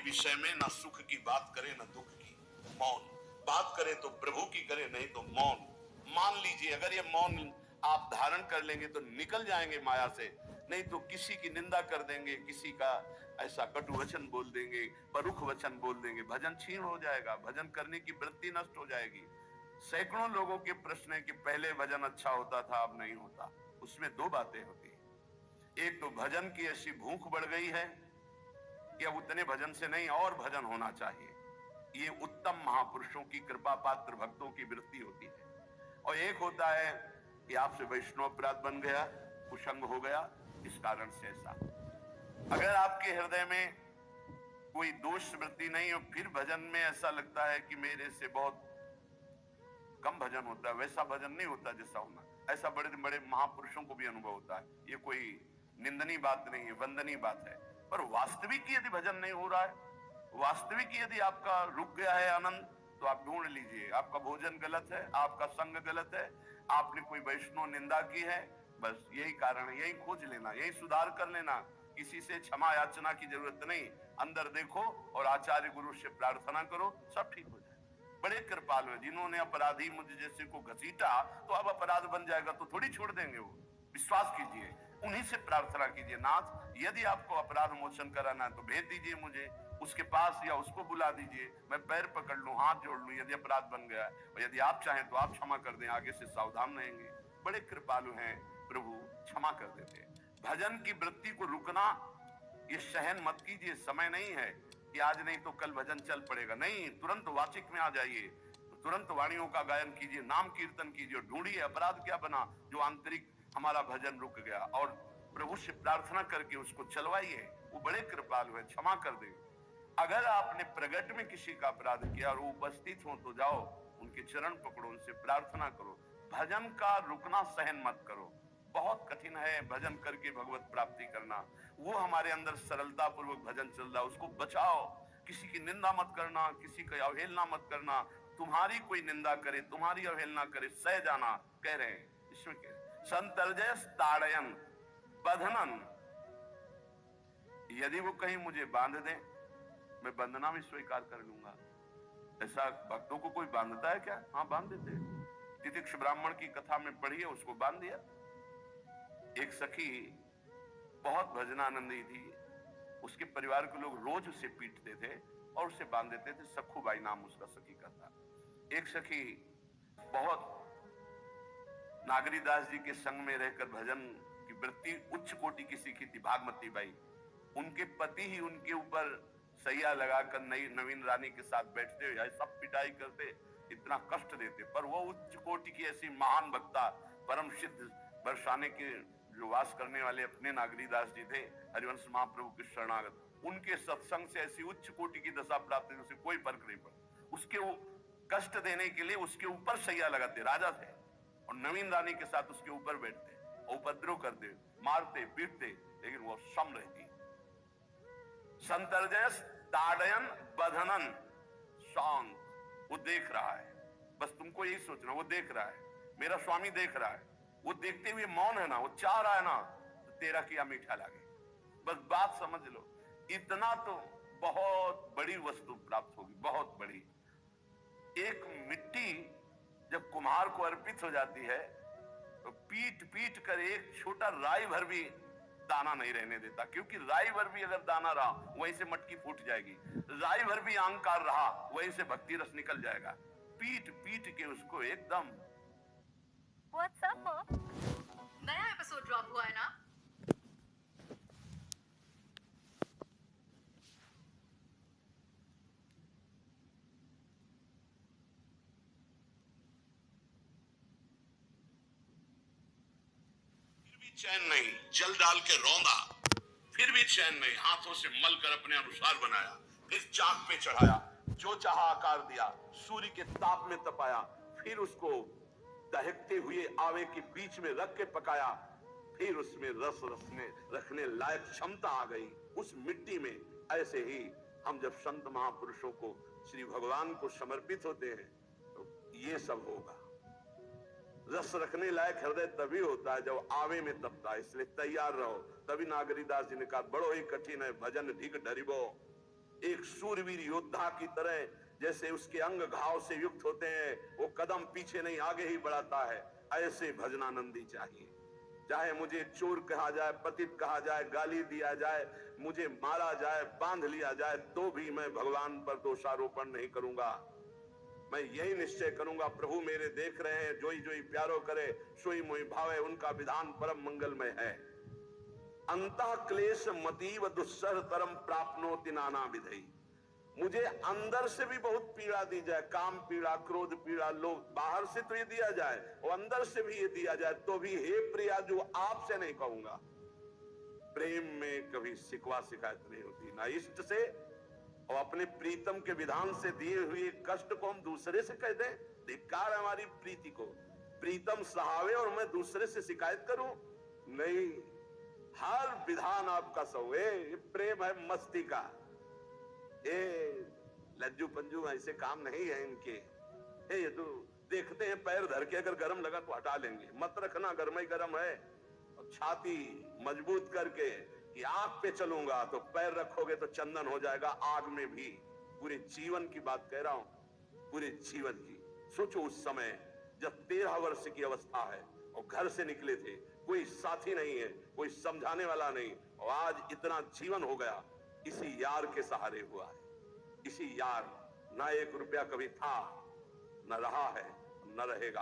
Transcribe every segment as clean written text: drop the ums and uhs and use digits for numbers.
विषय में ना सुख की बात करे ना दुख की, मौन। बात करे तो प्रभु की करे, नहीं तो मौन। मान लीजिए अगर ये मौन आप धारण कर लेंगे तो निकल जाएंगे माया से, नहीं तो किसी की निंदा कर देंगे, किसी का ऐसा कटु वचन बोल देंगे, परुख वचन बोल देंगे, भजन छीन हो जाएगा, भजन करने की वृत्ति नष्ट हो जाएगी। सैकड़ों लोगों के प्रश्न है कि पहले भजन अच्छा होता था अब नहीं होता। उसमें दो बातें होती है, एक तो भजन की ऐसी भूख बढ़ गई है कि अब उतने भजन से नहीं और भजन होना चाहिए, ये उत्तम महापुरुषों की कृपा पात्र भक्तों की वृत्ति होती है। और एक होता है कि आपसे वैष्णव अपराध बन गया, कुसंग हो गया, इस कारण से ऐसा। अगर आपके हृदय में कोई दोष वृत्ति नहीं हो, फिर भजन में ऐसा लगता है कि मेरे से बहुत कम भजन होता है, वैसा भजन नहीं होता जैसा होना। ऐसा बड़े बड़े महापुरुषों को भी अनुभव होता है। ये कोई निंदनीय बात नहीं है, वंदनीय बात है। पर वास्तविक यदि भजन नहीं हो रहा है, वास्तविक यदि आपका रुक गया है आनंद, तो आप ढूंढ लीजिए, आपका भोजन गलत है, आपका संग गलत है, आपने कोई वैष्णव निंदा की है, बस यही कारण है। यही खोज लेना, यही सुधार कर लेना, किसी से क्षमा याचना की जरूरत नहीं। अंदर देखो और आचार्य गुरु से प्रार्थना करो, सब ठीक हो जाए। बड़े कृपालु है, जिन्होंने अपराधी मुझे जैसे को घसीटा तो अब अपराध बन जाएगा तो थोड़ी छोड़ देंगे वो। विश्वास कीजिए, उन्हीं से प्रार्थना कीजिए, नाथ यदि आपको अपराध मोचन कराना है तो भेज दीजिए मुझे उसके पास, या उसको बुला दीजिए, मैं पैर पकड़ लूं, हाथ जोड़ लूं यदि अपराध बन गया, और यदि आप चाहें तो आप क्षमा कर दें, आगे से सावधान रहेंगे। बड़े कृपालु हैं प्रभु, क्षमा कर देते हैं। भजन की वृत्ति को रुकना ये सहन मत कीजिए, समय नहीं है कि आज नहीं तो कल भजन चल पड़ेगा, नहीं, तुरंत वाचिक में आ जाइए, तुरंत वाणियों का गायन कीजिए, नाम कीर्तन कीजिए, ढूंढिए अपराध क्या बना जो आंतरिक हमारा भजन रुक गया, और प्रभु से प्रार्थना करके उसको चलवाइए। वो बड़े कृपालु है, क्षमा कर दे। अगर आपने प्रगट में किसी का अपराध किया और वो उपस्थित हो तो जाओ, उनके चरण पकड़ो, उनसे प्रार्थना करो। भजन का रुकना सहन मत करो। बहुत कठिन है भजन करके भगवत प्राप्ति करना। वो हमारे अंदर सरलता पूर्वक भजन चल रहा है, उसको बचाओ। किसी की निंदा मत करना, किसी का अवहेलना मत करना। तुम्हारी कोई निंदा करे, तुम्हारी अवहेलना करे, सह जाना, कह रहे हैं इसमें कह संतर्जय ताड़यन बंधनन। यदि वो कहीं मुझे बांध दे, मैं बंधना भी स्वीकार कर लूंगा। ऐसा भक्तों को कोई बांधता है क्या? हाँ, बांध देते हैं। तितिक्ष ब्राह्मण की कथा में पढ़िए, उसको बांध दिया। एक सखी बहुत भजनानंदी थी, उसके परिवार के लोग रोज उसे पीटते थे और उसे बांध देते थे। सखुबाई नाम उसका सखी का था। एक सखी बहुत नागरीदास जी के संग में रहकर भजन की वृत्ति उच्च कोटि की सीखी थी, भागमती बाई। उनके पति ही उनके ऊपर सैया लगाकर नई नवीन रानी के साथ बैठते हुए सब पिटाई करते, इतना कष्ट देते, पर वो उच्च कोटि की ऐसी महान भक्ता, परम सिद्ध बरसाने के जो वास करने वाले अपने नागरीदास जी थे, हरिवंश महाप्रभु के शरणागत, उनके सत्संग से ऐसी उच्च कोटि की दशा प्राप्त हुई, उसे कोई फर्क नहीं पड़ा। उसके वो कष्ट देने के लिए उसके ऊपर सैया लगाते, राजा थे, और नवीन रानी के साथ उसके ऊपर बैठते, उपद्रव करते, मारते पीटते, लेकिन वो सम रहती। संतर्जय ताड़यन बंधनन, शांत। वो देख रहा है, बस तुमको यही सोचना, वो देख रहा है, मेरा स्वामी देख रहा है। वो देखते हुए मौन है ना, वो चाह रहा है ना, तो तेरा किया मीठा लगे। बस बात समझ लो, इतना तो बहुत बड़ी वस्तु प्राप्त होगी, बहुत बड़ी। एक मिट्टी जब कुम्हार को अर्पित हो जाती है तो पीट पीट कर एक छोटा राई भर भी दाना नहीं रहने देता, क्योंकि राई भर भी अगर दाना रहा वहीं से मटकी फूट जाएगी, राई भर भी अहंकार रहा वहीं से भक्ति रस निकल जाएगा। पीट पीट के उसको एकदम। What's up, Mom? नया एपिसोड ड्रॉप हुआ है ना? फिर भी चैन नहीं, जल डाल के रौंदा, फिर भी चैन नहीं, हाथों से मल कर अपने अनुसार बनाया, फिर चाक पे चढ़ाया, जो चाहा आकार दिया, सूर्य के ताप में तपाया, फिर उसको दहकते हुए आवे के बीच में रख के पकाया, फिर उसमें रस रखने लायक क्षमता आ गई उस मिट्टी में। ऐसे ही हम जब संत महापुरुषों को, श्री भगवान को समर्पित होते हैं तो ये सब होगा। रस रखने लायक हृदय तभी होता है जब आवे में तपता है, इसलिए तैयार रहो। तभी नागरीदास जी ने कहा, बड़ो ही कठिन है भजन ढिग डरिबो, एक शूरवीर योद्धा की तरह जैसे उसके अंग घाव से युक्त होते हैं, वो कदम पीछे नहीं आगे ही बढ़ाता है, ऐसे भजनानंदी चाहिए। चाहे मुझे चोर कहा जाए, पतित कहा जाए, गाली दिया जाए, मुझे मारा जाए, बांध लिया जाए, तो भी मैं भगवान पर दोषारोपण नहीं करूंगा। मैं यही निश्चय करूंगा, प्रभु मेरे देख रहे हैं, जोई जोई प्यारो करे सोई मोई भावे, उनका विधान परम मंगलमय है। अंतः क्लेश मतीव दुस्सह तरम प्राप्नोति नाना विधि। मुझे अंदर से भी बहुत पीड़ा दी जाए, काम पीड़ा, क्रोध पीड़ा, लोभ, बाहर से तो ये दिया जाए और अंदर से भी ये दिया जाए, तो भी हे प्रिया जो आपसे नहीं कहूंगा। प्रेम में कभी शिकवा शिकायत नहीं होती, ना इष्ट से और अपने प्रीतम के विधान से दिए हुए कष्ट को हम दूसरे से कह दें। धिक्कार है हमारी प्रीति को। प्रीतम सहावे और मैं दूसरे से शिकायत करूं? नहीं, हर विधान आपका सहुए। ये प्रेम है मस्ती का। ये लज्जू पंजू ऐसे काम नहीं है इनके। ये तो देखते हैं पैर धर के, अगर गर्म लगा तो हटा लेंगे, मत रखना गर्म ही गर्म है। और छाती मजबूत करके कि आग पे चलूंगा, तो पैर रखोगे तो चंदन हो जाएगा आग में भी। पूरे जीवन की बात कह रहा हूं, पूरे जीवन की। सोचो उस समय जब 13 वर्ष की अवस्था है और घर से निकले थे, कोई साथी नहीं है, कोई समझाने वाला नहीं, और आज इतना जीवन हो गया इसी यार के सहारे हुआ है। इसी यार, ना 1 रुपया कभी था, न रहा है, न रहेगा।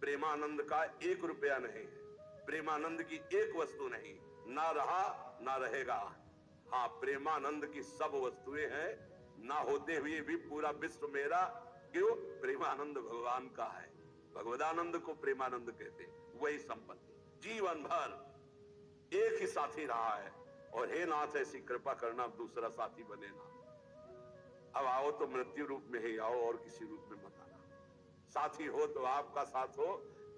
प्रेमानंद का 1 रुपया नहीं है, प्रेमानंद की एक वस्तु नहीं, ना रहा ना रहेगा। हाँ, प्रेमानंद की सब वस्तुएं हैं, ना होते हुए भी पूरा विश्व मेरा। क्यों? प्रेमानंद भगवान का है। भगवदानंद को प्रेमानंद कहते, वही संपत्ति। जीवन भर एक ही साथी रहा है, और हे नाथ ऐसी कृपा करना दूसरा साथी बने ना। अब आओ तो मृत्यु रूप में ही आओ, और किसी रूप में मत आना। साथी हो तो आपका साथ हो।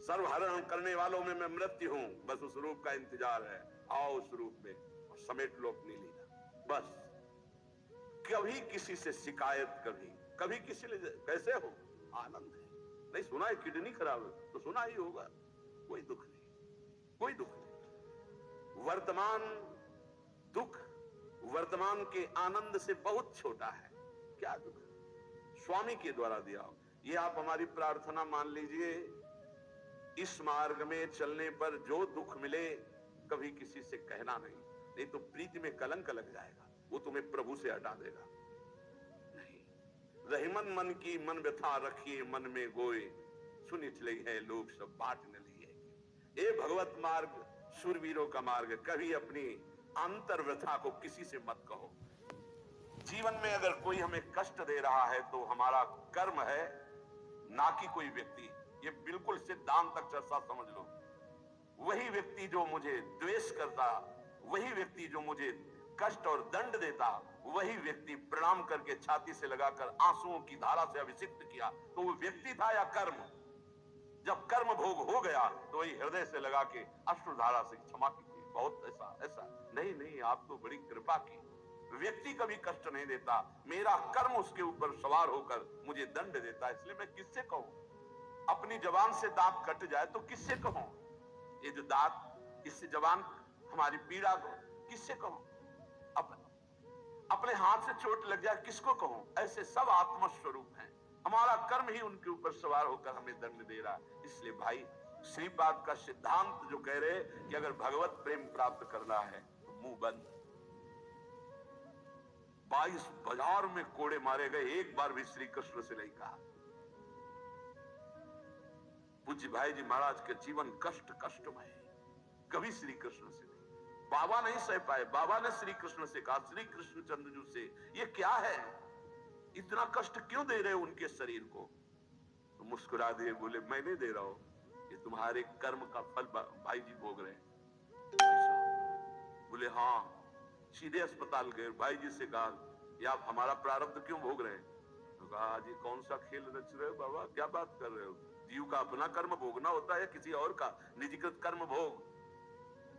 सर्वहरण करने वालों में मैं मृत्यु हूं, बस उस रूप का इंतजार है। आओ उस रूप में और समेट लो अपनी लीला। बस कभी किसी से शिकायत, कभी किसी ने कैसे हो, आनंद है। नहीं सुना है किडनी खराब है तो सुना ही होगा, कोई दुख नहीं, कोई दुख नहीं। वर्तमान दुख वर्तमान के आनंद से बहुत छोटा है। क्या दुख? स्वामी के द्वारा दिया हो। ये आप हमारी प्रार्थना मान लीजिए, इस मार्ग में चलने पर जो दुख मिले कभी किसी से कहना नहीं, नहीं तो प्रीति में कलंक लग जाएगा, वो तुम्हें प्रभु से हटा देगा। नहीं, रहीमन मन की मन व्यथा रखिए मन में गोए, सुनि चले है लोग सब बाट न लिए। ये भगवत मार्ग शूरवीरों का मार्ग। कभी अपनी अंतर व्यथा को किसी से मत कहो। जीवन में अगर कोई हमें कष्ट दे रहा है तो हमारा कर्म है, ना कि कोई व्यक्ति। ये बिल्कुल सिद्धांत तक चर्चा समझ लो। वही व्यक्ति जो मुझे द्वेष करता, वही व्यक्ति जो मुझे कष्ट और दंड देता, वही व्यक्ति प्रणाम करके छाती से लगाकर आंसुओं की धारा से अभिषिक्त किया, तो वो व्यक्ति था या कर्म? जब कर्म भोग हो गया तो वही हृदय से लगा के अश्रुधारा से क्षमा की। बहुत ऐसा नहीं, आप तो बड़ी कृपा की। व्यक्ति कभी कष्ट नहीं देता, मेरा कर्म उसके ऊपर सवार होकर मुझे दंड देता, इसलिए मैं किससे कहूं? अपनी जबान से दांत कट जाए तो किससे कहूं? ये जो दांत, इससे जबान हमारी पीड़ा को किससे कहूं? अपने हाथ से चोट लग जाए किसको कहूं? ऐसे सब आत्मस्वरूप हैं। हमारा कर्म ही उनके ऊपर सवार होकर हमें दंड दे रहा है। इसलिए भाई, श्रीपाद का सिद्धांत जो कह रहे कि अगर भगवत प्रेम प्राप्त करना है तो मुंह बंद। 22 बाजार में कोड़े मारे गए, एक बार भी श्री कृष्ण से नहीं कहा। पूज्य भाई जी महाराज के जीवन कष्टमय, कभी श्री कृष्ण से नहीं। बाबा नहीं सह पाए, बाबा ने श्री कृष्ण से कहा, श्री कृष्ण चंद्रजू से, ये क्या है, इतना कष्ट क्यों दे रहे हो उनके शरीर को? तो मुस्कुरा दिए, बोले मैं नहीं दे रहा हूं, ये तुम्हारे कर्म का फल भाई जी भोग रहे हैं। बोले हाँ। सीधे अस्पताल गए, भाई जी से कहा, ये आप हमारा प्रारब्ध क्यों भोग रहे हैं? तो कहा, जी कौन सा खेल रच रहे हो बाबा, क्या बात कर रहे हो? जीव का अपना कर्म भोगना होता है, किसी और का निजीकृत कर्म भोग?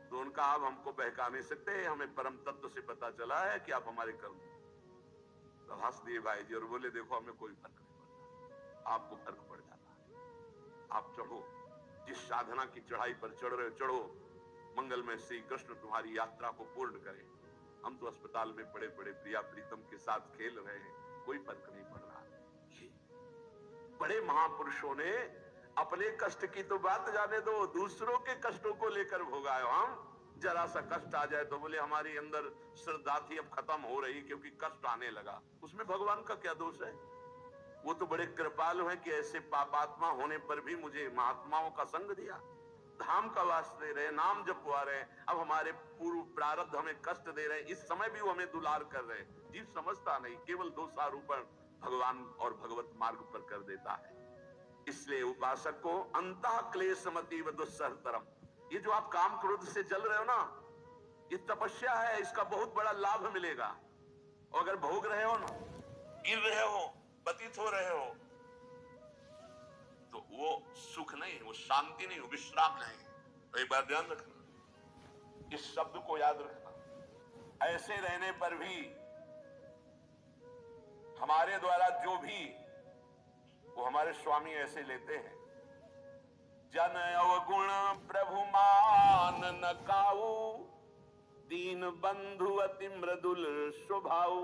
तो उनका आप हमको बहका नहीं सकते, हमें परम तत्व से पता चला है कि आप हमारे कर्म। तो हंस दिए भाई जी और बोले, देखो हमें कोई फर्क नहीं पड़ता, आपको फर्क पड़ जाता है। आप चढ़ो, जिस साधना की चढ़ाई पर चढ़ रहे हो चढ़ो, मंगल में श्री कृष्ण तुम्हारी यात्रा को पूर्ण करें। हम तो अस्पताल में बड़े बड़े प्रिया प्रीतम के साथ खेल रहे हैं, कोई फर्क नहीं पड़ रहा। ये बड़े महापुरुषों ने अपने कष्ट की तो बात जाने दो, दूसरों के कष्टों को लेकर भोगाए। हम जरा सा कष्ट आ जाए तो बोले हमारी अंदर श्रद्धा थी अब खत्म हो रही क्योंकि कष्ट आने लगा। उसमें भगवान का क्या दोष है? वो तो बड़े कृपालु हैं कि ऐसे पापात्मा होने पर भी मुझे महात्माओं का संग दिया, धाम का वास दे रहे, नाम जपवा रहे। अब हमारे पूर्व प्रारब्ध हमें कष्ट दे रहे हैं, इस समय भी वो हमें दुलार कर रहे हैं। जीव समझता नहीं, केवल दोषारोपण भगवान और भगवत मार्ग पर कर देता है। इसलिए उपासक को अंतः क्लेशमति व दुस्सहतरम, ये जो आप काम क्रोध से जल रहे हो ना, ये तपस्या है, इसका बहुत बड़ा लाभ मिलेगा। और अगर भोग रहे हो ना, गिर रहे हो, पतित हो रहे हो, तो वो सुख नहीं, वो शांति नहीं, वो विश्राम नहीं। तो एक बार ध्यान रखना, इस शब्द को याद रखना। ऐसे रहने पर भी हमारे द्वारा जो भी वो हमारे स्वामी ऐसे लेते हैं, जन अवगुण प्रभु मान न काऊ, दीन बंधु अति मृदुल स्वभाव।